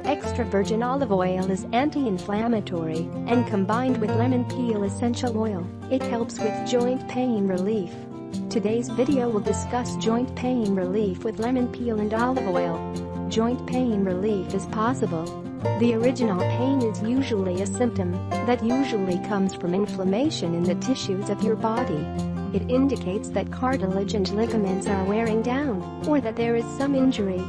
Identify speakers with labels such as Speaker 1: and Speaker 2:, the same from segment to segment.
Speaker 1: Extra virgin olive oil is anti-inflammatory, and combined with lemon peel essential oil, it helps with joint pain relief. Today's video will discuss joint pain relief with lemon peel and olive oil. Joint pain relief is possible. The original pain is usually a symptom that usually comes from inflammation in the tissues of your body. It indicates that cartilage and ligaments are wearing down, or that there is some injury.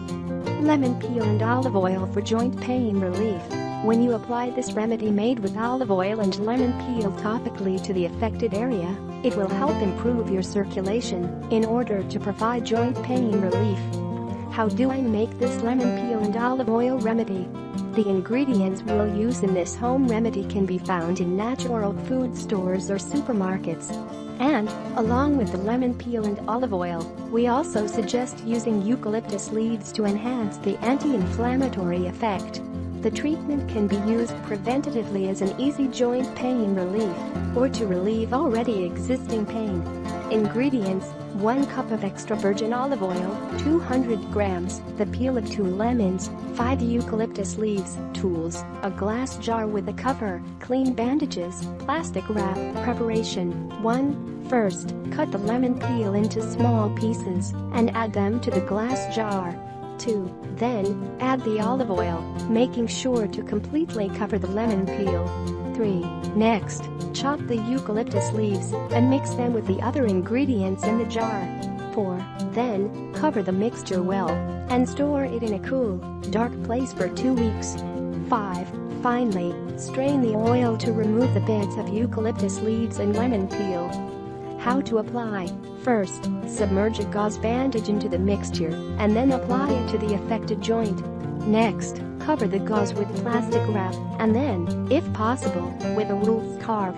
Speaker 1: Lemon peel and olive oil for joint pain relief. When you apply this remedy made with olive oil and lemon peel topically to the affected area, it will help improve your circulation in order to provide joint pain relief. How do I make this lemon peel and olive oil remedy? The ingredients we'll use in this home remedy can be found in natural food stores or supermarkets. And, along with the lemon peel and olive oil, we also suggest using eucalyptus leaves to enhance the anti-inflammatory effect. The treatment can be used preventatively as an easy joint pain relief, or to relieve already existing pain. Ingredients: 1 cup of extra virgin olive oil, 200 grams, the peel of 2 lemons, 5 eucalyptus leaves, tools, a glass jar with a cover, clean bandages, plastic wrap. Preparation: 1. First, cut the lemon peel into small pieces and add them to the glass jar. 2. Then, add the olive oil, making sure to completely cover the lemon peel. 3. Next, chop the eucalyptus leaves and mix them with the other ingredients in the jar. 4. Then, cover the mixture well and store it in a cool, dark place for 2 weeks. 5. Finally, strain the oil to remove the bits of eucalyptus leaves and lemon peel. How to apply: first, submerge a gauze bandage into the mixture and then apply it to the affected joint. Next, cover the gauze with plastic wrap and then, if possible, with a wool scarf.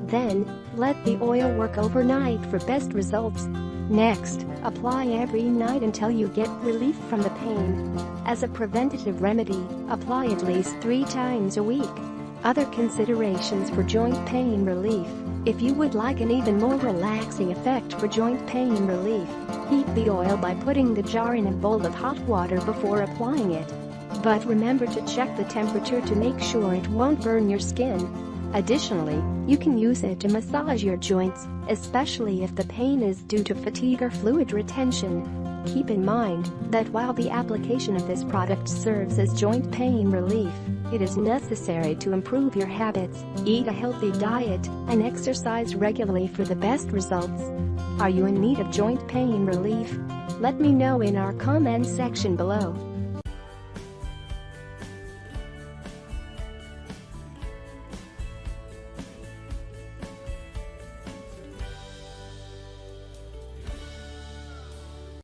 Speaker 1: Then, let the oil work overnight for best results. Next, apply every night until you get relief from the pain. As a preventative remedy, apply at least 3 times a week. Other considerations for joint pain relief: if you would like an even more relaxing effect for joint pain relief, heat the oil by putting the jar in a bowl of hot water before applying it. But remember to check the temperature to make sure it won't burn your skin. Additionally, you can use it to massage your joints, especially if the pain is due to fatigue or fluid retention. Keep in mind that while the application of this product serves as joint pain relief, it is necessary to improve your habits, eat a healthy diet, and exercise regularly for the best results. Are you in need of joint pain relief? Let me know in our comment section below.